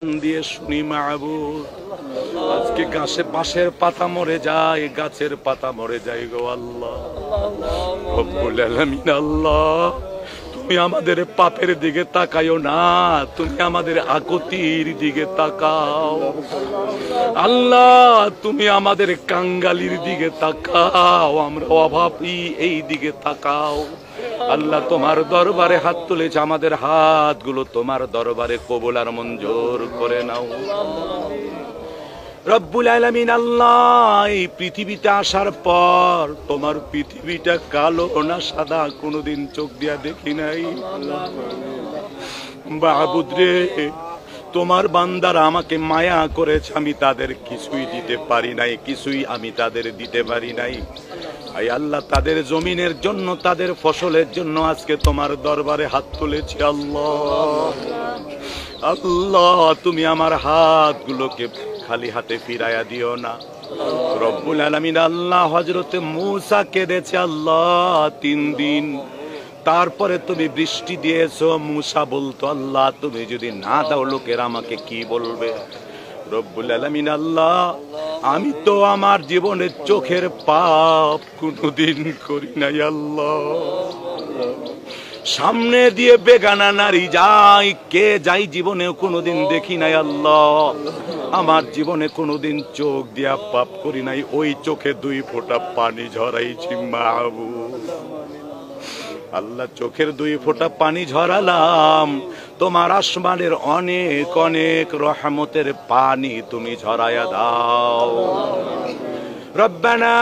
দিয়ে শুনি মাহবুব, আজকে গাছে বাঁশের পাতা মরে যায়, গাছের পাতা মরে যায় গো আল্লাহ রব্বুল আলামিন। আল্লাহ তুমি আমাদের পাপের দিকে তাকায়ো না, তুমি আমাদের আকতির দিকে তাকাও। আল্লাহ তুমি আমাদের কাঙ্গালির দিকে তাকাও, আমরা অভাবী এই দিকে তাকাও। আল্লাহ তোমার দরবারে হাত তুলেছে, আমাদের হাতগুলো তোমার দরবারে কবুল আর মঞ্জুর করে নাও রব্বুল আলামিন। আল্লাহ এই পৃথিবীতে আসার পর তোমার পৃথিবীটা কালো না সাদা কোনোদিন চোখ দিয়া দেখি নাই। মাহবুদ রে, তোমার বান্দারা আমাকে মায়া করেছে, আমি তাদের কিছুই দিতে পারি নাই, কিছুই আমি তাদের দিতে পারি নাই। আয় আল্লাহ, তাদের জমিনের জন্য, তাদের ফসলের জন্য আজকে তোমার দরবারে হাত তুলেছি। আল্লাহ আল্লাহ তুমি আমার হাতগুলোকে খালি হাতে ফিরাইয়া দিও না রব্বুল আলামিন। আল্লাহ হযরতে মূসা কেঁদেছে আল্লাহ 3 দিন, তারপরে তুমি বৃষ্টি দিয়েছো। মূসা বলতো আল্লাহ তুমি যদি না দাও লোকেরা আমাকে কি বলবে। রব্বুল আলামিন আল্লাহ আমি তো আমার জীবনের চোখের পাপ কোনোদিন করি নাই আল্লাহ। সামনে দিয়ে বেগানা নারী যাই, কে যাই জীবনেও কোনোদিন দেখি নাই আল্লাহ। আমার জীবনে কোনোদিন চোখ দিয়া পাপ করি নাই, ওই চোখে 2 ফোঁটা পানি ঝরাইছি মাহবুব। আল্লাহ চোখের 2 ফোঁটা পানি ঝরালাম, তোমার আসমানের অনেক অনেক রহমতের পানি তুমি ঝরাইয়া দাও। ربنا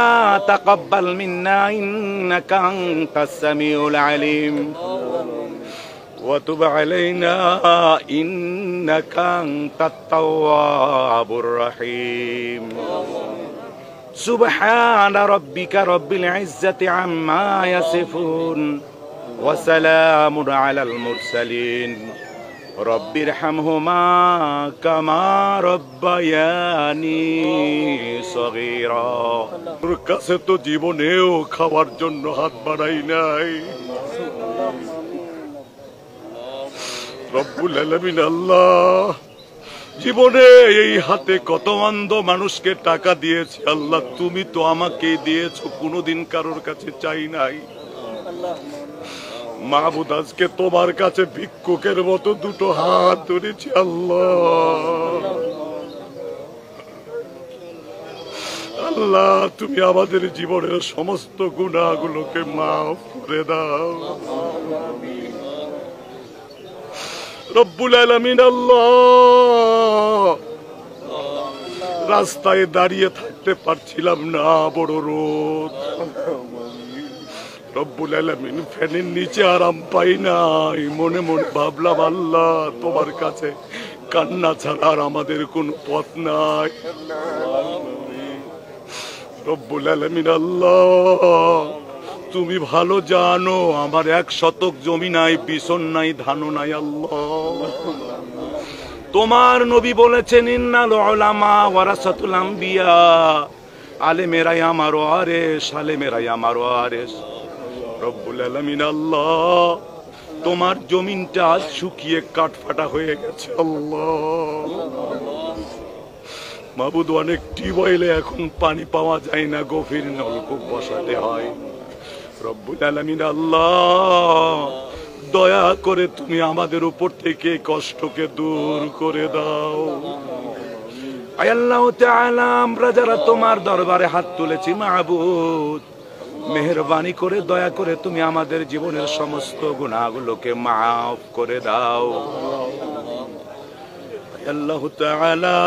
تقبل منا إنك أنت السميع العليم وتب علينا إنك أنت التواب الرحيم سبحان ربك رب العزة عما يصفون وسلام على المرسلين رب ارحمهما كما ربياني صغيرا। তোর কাছে তো জীবনেও খাওয়ার জন্য হাত বাড়াই নাই রব্বুল আলামিন। আল্লাহ জীবনে এই হাতে কত অন্ধ মানুষকে টাকা দিয়েছি আল্লাহ, তুমি তো আমাকে দিয়েছো, কোনোদিন কারোর কাছে চাই নাই মাহবুদ। আজকে তোমার কাছে ভিক্ষুকের মতো 2টো হাত ধরেছি আল্লাহ। আল্লাহ তুমি আমাদের জীবনের সমস্ত গুনাহগুলোকে মাফ করে দাও রব্বুল আলামিন। আল্লাহ রাস্তায় দাঁড়িয়ে থাকতে পারছিলাম না, বড় রোদ রব্বুল আলামিন। ফ্যানের নিচে আরাম পাই নাই, মনে মনে ভাবলাম আল্লাহ তোমার কাছে কান্না ছাড়া আর আমাদের কোনো পথ নাই রব্বুল আলামিন। আল্লাহ তুমি ভালো জানো আমার 1 শতক জমি নাই, বিছন নাই, ধানও নাই আল্লাহ। তোমার নবী বলেছেন ইন্নাল উলামা ওয়ারাসাতুল আম্বিয়া, আলেমেরাই আমার ওয়ারিস, আলেমেরাই আমার ওয়ারিস রব্বুল আলামিন। আল্লাহ তোমার জমিনটা আজ শুকিয়ে কাঠফাটা হয়ে গেছে আল্লাহ। মাহবুদ অনেক টিউবওয়েলে এখন পানি পাওয়া যায় না, গভীর নলকূপ বসাতে হয় রব্বুল আলামিন। আল্লাহ দয়া করে তুমি আমাদের উপর থেকে কষ্টকে দূর করে দাও। আয় আল্লাহ তাআলা আমরা যারা তোমার দরবারে হাত তুলেছি মাহবুদ, মেহেরবানি করে দয়া করে তুমি আমাদের জীবনের সমস্ত গুনাহগুলোকে মাফ করে দাও আল্লাহ তাআলা।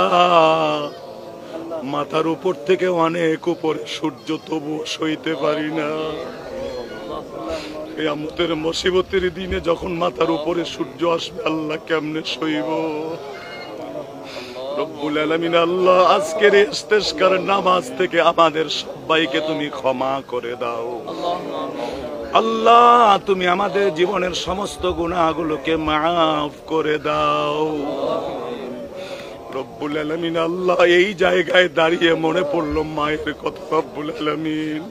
মাথার উপর থেকে অনেক উপরে সূর্য, তবু সইতে পারি না। কিয়ামতের মুসিবতের দিনে যখন মাথার উপরে সূর্য আসবে আল্লাহ কেমনে সইব রব্বুল আলামিন। আল্লাহ আজকের ইস্তেসকার নামাজ থেকে আমাদের সবাইকে তুমি ক্ষমা করে দাও আল্লাহ। তুমি আমাদের জীবনের সমস্ত গুনাহগুলোকে মাফ করে দাও রব্বুল আলামিন। আল্লাহ এই জায়গায় দাঁড়িয়ে মনে পড়লো মায়ের কথা রব্বুল আলামিন।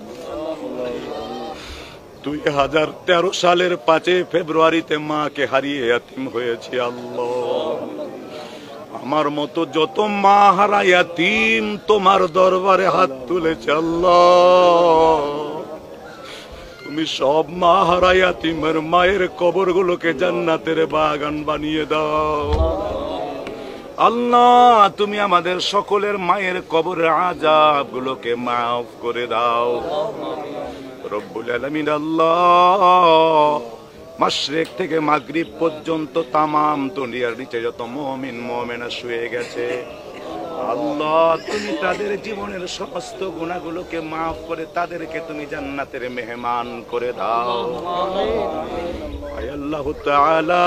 2013 সালের 5 ফেব্রুয়ারিতে মাকে হারিয়ে ইয়াতীম হয়েছি আল্লাহ। আমার মতো যত মা হারা ইয়াতীম তোমার দরবারে হাত তুলেছে আল্লাহ, তুমি সব মা হারা ইয়াতীমের মায়ের কবরগুলোকে জান্নাতের বাগান বানিয়ে দাও আল্লাহ। তুমি আমাদের সকলের মায়ের কবরের আযাব গুলোকে মাফ করে দাও রব্বুল আলামিন। আল্লাহ, মাশরিক থেকে মাগরিব পর্যন্ত তামাম দুনিয়ার নিচে যত মুমিন মুমিনা শুয়ে গেছে আল্লাহ, তুমি তাদের জীবনের সমস্ত গুনাহগুলোকে মাফ করে তাদেরকে তুমি জান্নাতের মেহমান করে দাও আয় আল্লাহ তাআলা।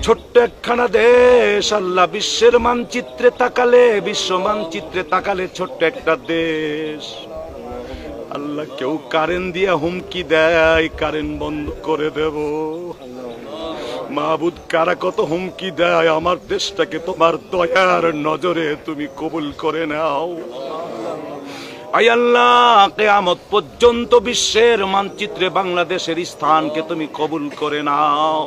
ছোট্ট একখানা দেশ আল্লাহ, বিশ্বের মানচিত্রে তাকালে, বিশ্ব মানচিত্রে তাকালে ছোট্ট একটা দেশ আল্লাহ। কেউ কারেন্ট দিয়ে হুমকি দেয় কারেন্ট বন্ধ করে দেব, মাহবুদ কারা কত হুমকি দেয়, আমার দেশটাকে তোমার দয়ার নজরে তুমি কবুল করে নাও আয় আল্লাহ। কিয়ামত পর্যন্ত বিশ্বের মানচিত্রে বাংলাদেশের স্থানকে তুমি কবুল করে নাও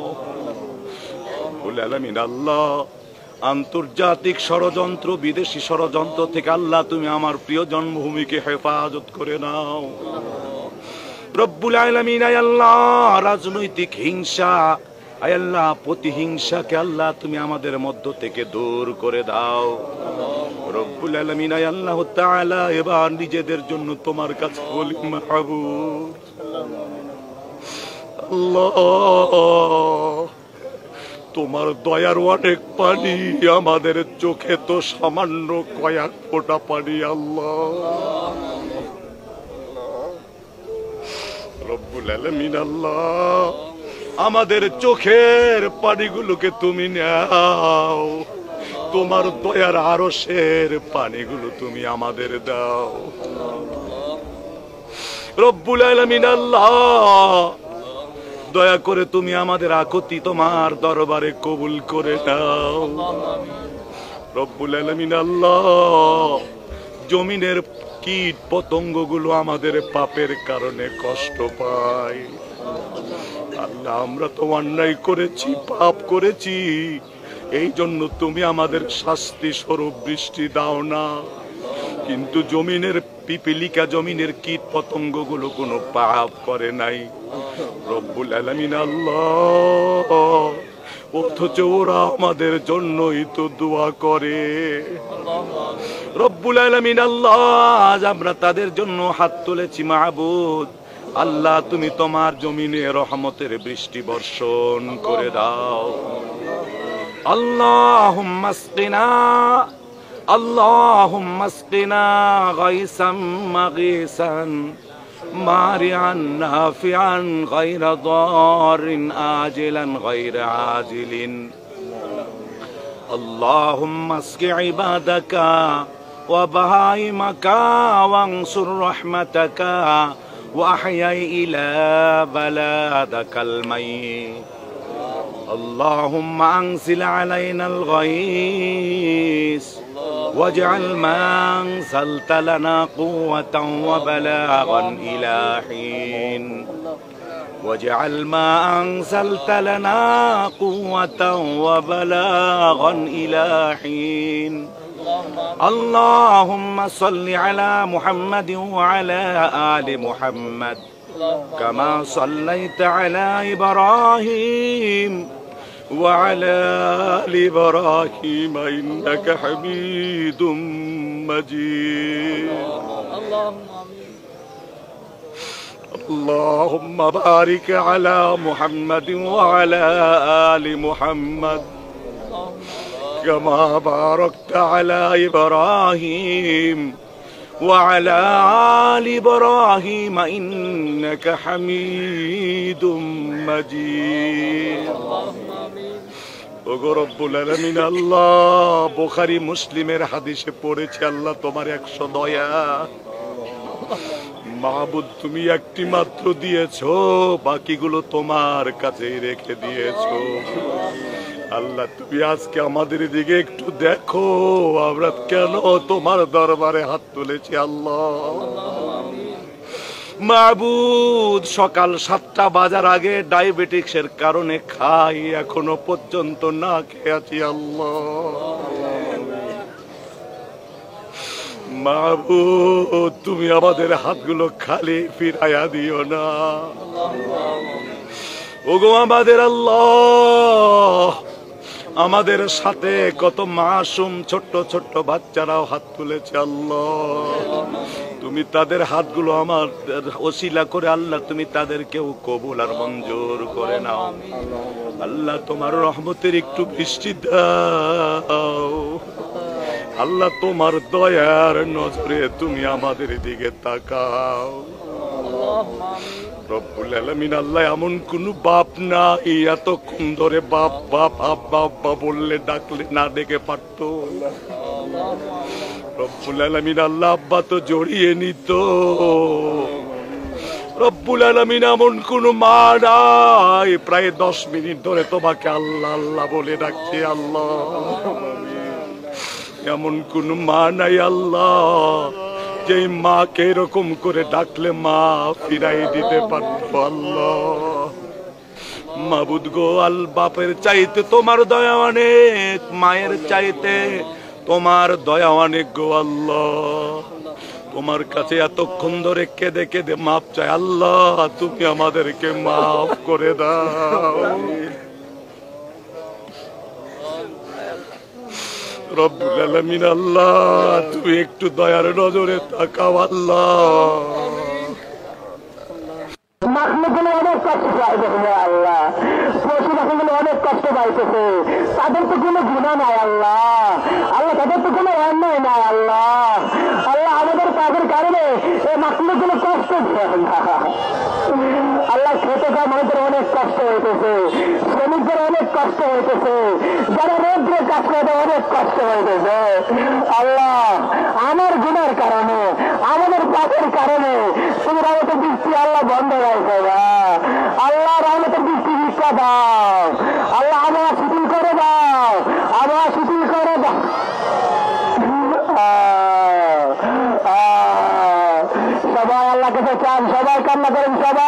রব্বুল আলামিন। আল্লাহ, আন্তর্জাতিক ষড়যন্ত্র, বিদেশি ষড়যন্ত্র থেকে আল্লাহ তুমি আমার প্রিয় জন্মভূমিকে হেফাজত করে নাও রব্বুল আলামিন। আয় আল্লাহ, রাজনৈতিক হিংসা, আয় আল্লাহ প্রতিহিংসাকে আল্লাহ তুমি আমাদের মধ্য থেকে দূর করে দাও রব্বুল আলামিন। আয় আল্লাহ তাআলা, এবার নিজেদের জন্য তোমার কাছে বলি মাহবুব আল্লাহ, তোমার দয়ার অনেক পানি, আমাদের চোখে তো সামান্য কয়েক ফোঁটা পানি আল্লাহ রব্বুল আলামিন। আল্লাহ, আমাদের চোখের পানিগুলোকে তুমি নাও, তোমার দয়ার আরশের পানিগুলো তুমি আমাদের দাও রব্বুল আলামিন। আল্লাহ, দয়া করে তুমি আমাদের আকুতি তোমার দরবারে কবুল করে নাও রব্বুল আলামিন। আল্লাহ, জমিনের কীট পতঙ্গগুলো আমাদের পাপের কারণে কষ্ট পায় আল্লাহ, আমরা তো অন্যায় করেছি, পাপ করেছি, এই জন্য তুমি আমাদের শাস্তি স্বরূপ বৃষ্টি দাও না, কিন্তু জমিনের পিপিলিকা, জমিনের কীট পতঙ্গগুলো কোনো পাপ করে নাই রব্বুল আলামিন। আল্লাহ, অথচ ওরা আমাদের জন্যই তো দোয়া করে রব্বুল আলামিন। আল্লাহ, আজ আমরা তাদের জন্য হাত তুলেছি মাহবুদ আল্লাহ, তুমি তোমার জমিনে রহমতের বৃষ্টি বর্ষণ করে দাও আল্লাহুম্মা আসকিনা, আল্লাহুম্মা আসকিনা গায়সাম মাগীসান মারিআন নাফিআন গায়রা দারিন আজিলান গায়রা আজিলিন। আল্লাহুম্মা আসকি ইবাদাকা ওয়া বাহাইমাকা ওয়ানসুর রাহমাতাকা وأحيي إلى بلادك الميت. اللهم أنزل علينا الغيث واجعل ما أنزلت لنا قوة وبلاغا إلى حين. واجعل ما أنزلت لنا قوة وبلاغا إلى حين. اللهم صل على محمد وعلى آل محمد كما صليت على إبراهيم وعلى آل إبراهيم إنك حميد مجيد. اللهم بارك على محمد وعلى آل محمد كما باركت على إبراهيم وعلى آل إبراهيم إنك حميد مجيد. ওগো রব্বুল আলামিন, আল্লাহ, বুখারী মুসলিমের হাদিসে পড়েছে আল্লাহ তোমার 100 দয়া মাহবুদ, তুমি একটি মাত্র দিয়েছো, বাকিগুলো তোমার কাছেই রেখে দিয়েছো আল্লাহ। তুমি আজকে আমাদের দিকে একটু দেখো, আমরা কেন তোমার দরবারে হাত তুলেছি আল্লাহ। মাবুদ, সকাল 7টা বাজার আগে ডায়াবেটিক্সের কারণে খাই, এখনো পর্যন্ত না খেয়ে আছি আল্লাহ। মাবুদ, তুমি আমাদের হাতগুলো খালি ফিরাইয়া দিও না। ওগো আমাদের আল্লাহ, আমাদের সাথে কত মাসুম ছোট্ট ছোট্ট বাচ্চারাও হাত তুলেছে আল্লাহ, তুমি তাদের হাতগুলো আমার ওসিলা করে আল্লাহ তুমি তাদেরকেও কবুল আর মঞ্জুর করে নাও আল্লাহ। তোমার রহমতের একটু বৃষ্টি দাও আল্লাহ, তোমার দয়ার নজরে তুমি আমাদের দিকে তাকাও রব্বুল আলামিন। আল্লাহ, এমন কোন বাপ নাই এতক্ষণ ধরে বাপ বাপ আব্বা আব্বা বললে ডাকলে না ডেকে পারতো। রব্বুল আলামিন, আল্লাহ আব্বা তো জড়িয়ে নিত। রব্বুল আলামিন, এমন কোন মা নাই প্রায় 10 মিনিট ধরে তোমাকে আল্লাহ আল্লাহ বলে ডাকছে আল্লাহ। এমন কোন মা নাই আল্লাহ যে মাকে এরকম করে ডাকলে মা ফিরাই দিতে পারত আল্লাহ। মাবুদ গো, আল বাপের চাইতে তোমার দয়া অনেক, মায়ের চাইতে তোমার দয়া অনেক গো আল্লাহ। তোমার কাছে এতক্ষণ ধরে কেঁদে কেঁদে মাপ চাই আল্লাহ, তুমি আমাদেরকে মাফ করে দাও রব্বুল আলামিন। আল্লাহ, তুমি একটু দয়ার নজরে তাকাও আল্লাহ। মাখলুকগুলো অনেক কষ্ট পাইতেছে আল্লাহ, পশু পাখিগুলো অনেক কষ্ট পাইতেছে, তাদের তো কোনো গুনাহ নাই আল্লাহ। আল্লাহ, তাদের তো কোনো অন্যায় নাই আল্লাহ। আল্লাহ, আমাদের কাজের কারণে এই মাখলুকগুলো কষ্ট দেয় আল্লাহ। খেতে খাওয়া মানুষের অনেক কষ্ট হইতেছে, শ্রমিকদের অনেক কষ্ট হইতেছে, যারা রোদ্রে কাজ করে অনেক কষ্ট হইতেছে আল্লাহ। আমার গুনার কারণে, আমাদের পাপের কারণে তুমি রহমতের বৃষ্টি আল্লাহ বন্ধ রাখবে না আল্লাহ। রহমতের বৃষ্টি ভিক্ষা দাও আল্লাহ, আবহাওয়া শিথিল করে দাও, আবহাওয়া শিথিল করে দাও। সবাই আল্লাহ কাছে চান, সবাই কান্না করেন, সবাই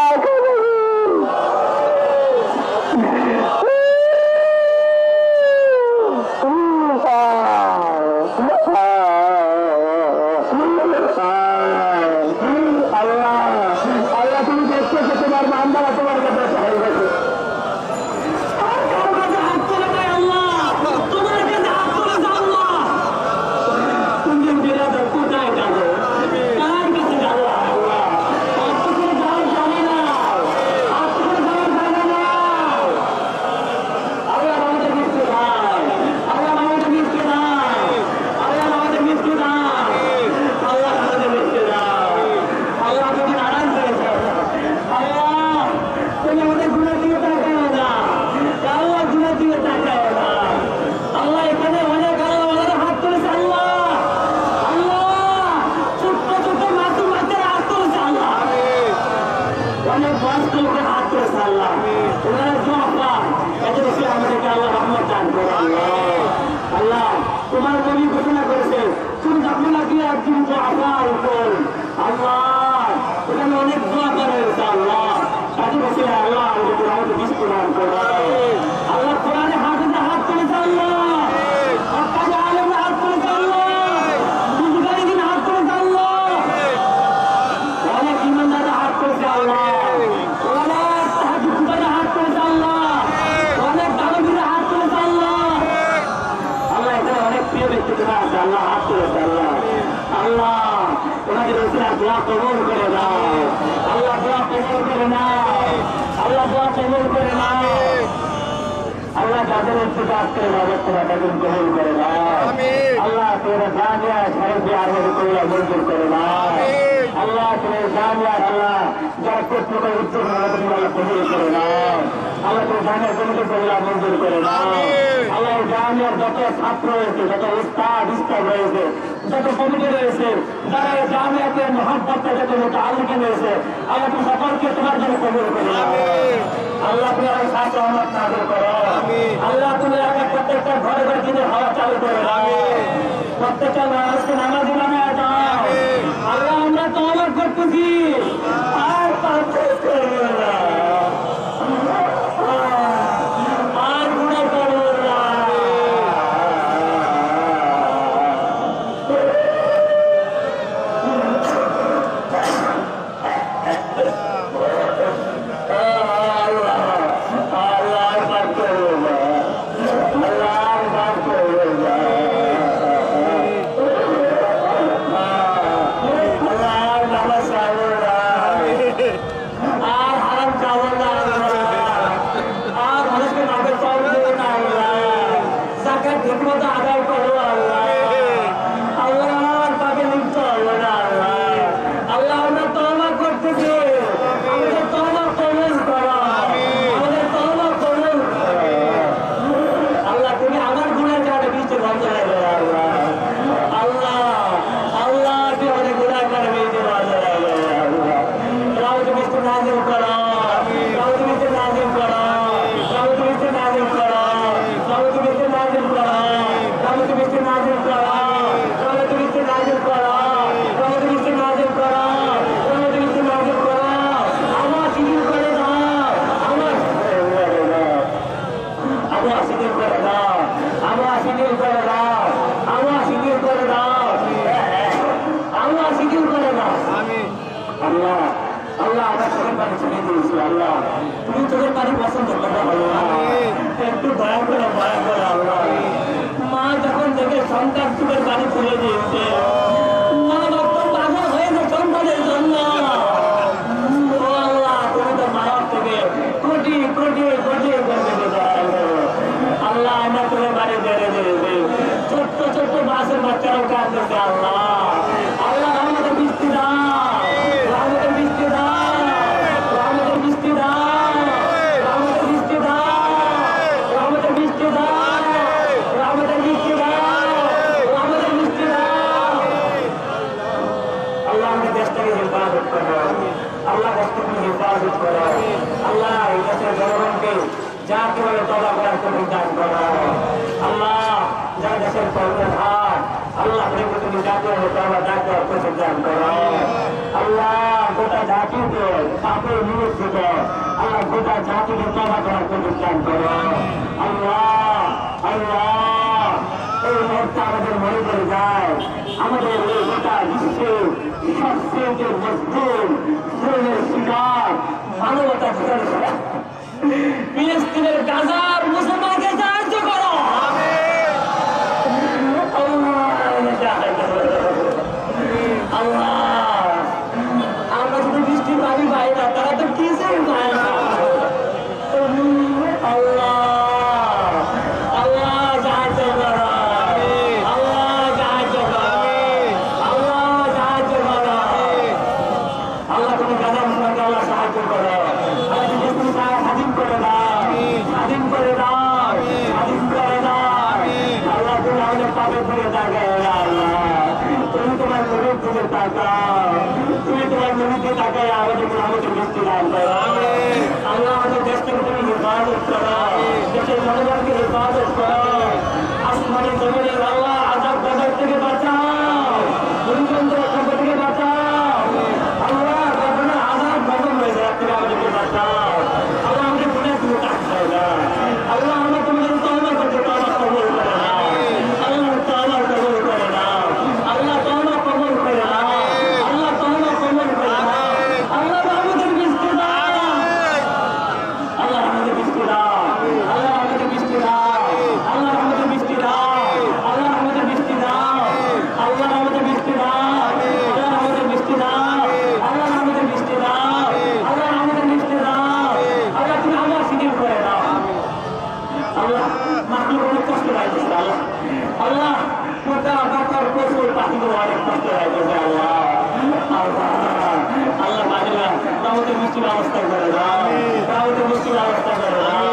ছাত্র রয়েছে, যত উস্তাদ উস্তাদ রয়েছে, যত কমিটি রয়েছে, যারা জামিয়াতে মহাব্বতটা যত আলোকে রয়েছে, আল্লাহ তুমি সকলকে তোমার জন্য কবুল করো। আল্লাহ তুমি আমার ছাত্র রহমত নাযিল করো। আল্লাহ তুমি প্রত্যেকটা ঘরে ঘরে দিনের হাওয়া চালু করো। প্রত্যেকটা মানুষকে নামাজি বানায় দাও। আল্লাহ, আমরা তওবা করতেছি। ঠিকমতো আদায় করো আল্লাহ। আল্লাহ আমার পাকে লিপ্ত হলো না আল্লাহ। আল্লাহ আমরা তওবা করতেছি, আমাদের তওবা কবুল করো, আমাদের তওবা কবুল করো। আল্লাহ তুমি আমার গুনাহ কাটে বৃষ্টি বন্ধ করে দাও আল্লাহ। আল্লাহ আল্লাহ তুমি আমাদের গুনাহ কাটে বৃষ্টি বন্ধ করে দাও আল্লাহ। রহমত বৃষ্টি নাযিল করো, রহমত বৃষ্টি নাযিল করো, রহমত বৃষ্টি নাযিল করো, রহমত বৃষ্টি নাযিল করো, রহমত বৃষ্টি নাযিল করো, রহমত বৃষ্টি নাযিল করো, রহমত বৃষ্টি নাযিল করো, রহমত বৃষ্টি নাযিল করো। আমার শিথিল করে দাও, আমার শিথিল করে দাও, আমার শিথিল করে দাও, আমার শিথিল করে দাও, আমার শিথিল করে দাও। আল্লাহ আল্লাহ আমার চোখের পানি ছেড়ে দিয়েছি আল্লাহ, তুমি চোখের পানি পছন্দ করো আল্লাহ, একটু দয়া করো দয়া করো আল্লাহ। মা যখন থেকে সন্তান চোখের পানি ছেড়ে দিয়েছে, মা ভক্ত পাগল হয়েছে সন্তানের জন্য। ও আল্লাহ তুমি তো মায়ের থেকে কোটি কোটি কোটি আল্লাহ আমরা চোখের পানি ছেড়ে দিয়েছি। ছোট্ট ছোট্ট মাছের বাচ্চারাও কাঁদতেছে আল্লাহ। আল্লাহ আমাদের বৃষ্টি দাও, আমাদের বৃষ্টি দাও, আমাদের বৃষ্টি দাও, আমাদের বৃষ্টি দাও, আমাদের বৃষ্টি দাও, আমাদের বৃষ্টি দাও, আমাদের বৃষ্টি দাও। আল্লাহ আমাদের দেশটাকে হেফাজত করো, আল্লাহ দেশটাকে হেফাজত করো আল্লাহ। এই দেশের জনগণকে যা কিভাবে তওবা করার তৌফিক দান করো আল্লাহ। যারা দেশের কর্মধার আল্লাহ তুমি যা কিভাবে তওবা দান করার তৌফিক দান করো আল্লাহ। গোটা জাতিকে পাপের নিরুদ্ধ আল্লাহ, গোটা জাতিকে তওবা করার তৌফিক দান করো আল্লাহ। আল্লাহ এই মুহূর্তে আমাদের মনে পড়ে যায় আমাদের এই গোটা বিশ্বের সবচেয়ে মজবুত শ্রমের শিকার মানবতা ফিলিস্তিনের গাজার মুসলমানকে সাহায্য করো আল্লাহ। আমরা শুধু বৃষ্টির পানি পাই না, তারা তো কিছুই পায় না আল্লাহ। আল্লাহ সাহায্য করো, আল্লাহ সাহায্য করো, আল্লাহ সাহায্য করো আল্লাহ। তুমি গাজা মুসলমানকে আল্লাহ সাহায্য করো আল্লাহ। তুমি স্বাধীন করে দাও, স্বাধীন করে দাও, স্বাধীন করে দাও আল্লাহ। তুমি আমাদের পাপে পড়ে থাকে আল্লাহ। তুমি তোমার নবীর দিকে তাকাও, তুমি তোমার নবীকে তাকায় আমাদের বৃষ্টি দান করো আল্লাহ। আমাদের দেশটাকে তুমি হেফাজত করো, দেশের জনগণকে হেফাজত করো। আসমানের জমিনের আল্লাহ আযাব গজব থেকে বাঁচাও, ভূমিকম্প থেকে বাঁচাও আল্লাহ। কখনো আযাব গজব হয়ে যায় থেকে আমাদেরকে বাঁচাও আল্লাহ। আমাদের গুনাহ তুমি তাকাও না আল্লাহ। আমরা তোমাদের তওবা করতে তওবা কবুল করে নাও আল্লাহ, তওবা কবুল করে নাও আল্লাহ, তওবা কবুল করে নাও আল্লাহ, তওবা কবুল করে নাও আল্লাহ। আমাদের বৃষ্টি দাও আল্লাহ, আমাদের বৃষ্টি দাও আল্লাহ, আমাদের বৃষ্টি দাও আল্লাহ, আমাদের বৃষ্টি দাও আল্লাহ, আমাদের বৃষ্টি দাও আল্লাহ, আমাদের বৃষ্টি দাও আল্লাহ, আমাদের বৃষ্টি দাও আল্লাহ, আমাদের বৃষ্টি দাও আল্লাহ, আমাদের বৃষ্টি দাও আল্লাহ। তুমি আমার শিথিল করে দাও আল্লাহ। মাহবুব অনেক কষ্ট পাইতেছে আল্লাহ। আল্লাহ কোথা বাকার পশুর পাখিগুলো অনেক কষ্ট পাইতেছে আল্লাহ। আল্লাহ আল্লাহ পাখিরা আমাদের বৃষ্টির ব্যবস্থা করে দাও, আমাদের বৃষ্টির ব্যবস্থা করে দাও,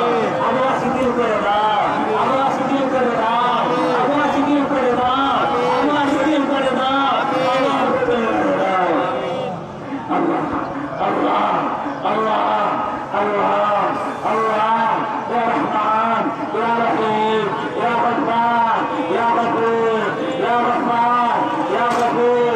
আমরা শিথিল করে দাও, আমরা শিথিল করে দাও, আমরা শিথিল করে দাও, আমরা শিথিল করে দাও, আমরা শিথিল করে দাও আল্লাহ। আল্লাহ আল্লাহ আল্লাহ আল্লাহ ইয়া রহমান ইয়া রহিম ইয়া গফফার ইয়া গফুর ইয়া রহমান ইয়া গফুর।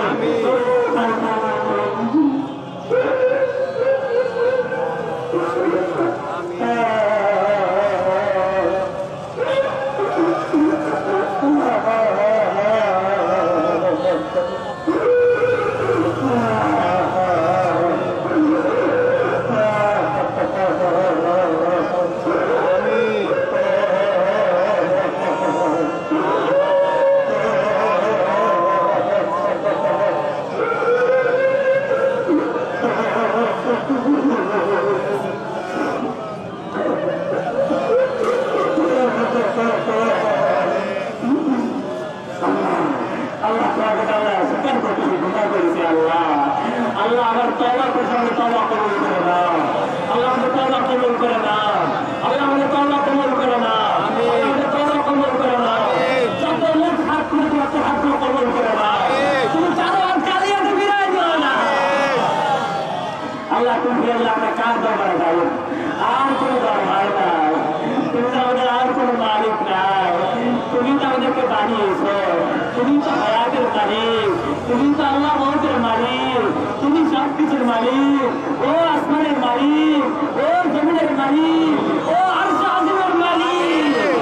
তুমি তো হায়াতের মালিক, তুমি তো আল্লাহ মৌতের মালিক, তুমি সব কিছুর মালিক। ও আসমানের মালিক, ও জমিনের মালিক, ও আরশ আজিমের মালিক।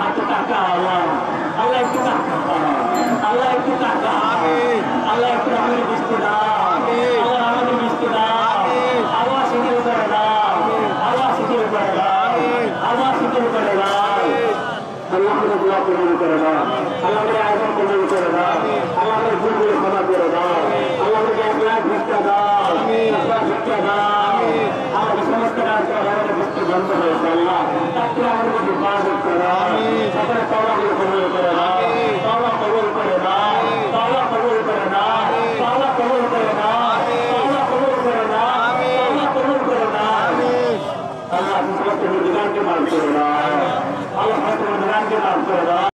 একটু টাকা আল্লাহ, আল্লাহ একটু টাকা, আল্লাহ একটু টাকা, আল্লাহ একটু আমাদের বৃষ্টি দাও, আল্লাহ আমাদের বৃষ্টি দাও, আল্লাহ শীতের করে দাও, আল্লাহ শীতের করে দাও, আল্লাহ শীতের করে দাও। আল্লাহ আমাদের দোয়া কবুল করে দাও, আল্লাহ আমাদের আয়োজন কবুল করে দাও, আল্লাহ আমাদের ভুলগুলো ক্ষমা করে দাও, আল্লাহ আমাদেরকে এক লাখ ভিক্ষা দাও, ভিক্ষা দাও। আমাদের সমস্ত কাজ আমাদের বৃষ্টি বন্ধ হয়েছে আল্লাহ, তাকে আমাদের হেফাজত করো, সকলে তওবাগুলো কবুল করে দাও, তওবা কবুল করে দাও, তওবা কবুল করে দাও, তওবা কবুল করে দাও, তওবা কবুল করে দাও, তওবা কবুল করে দাও। আল্লাহ সমস্ত মুর্দিগানকে মাফ করে দাও, আল্লাহ সমস্ত মুর্দিগানকে মাফ করে দাও।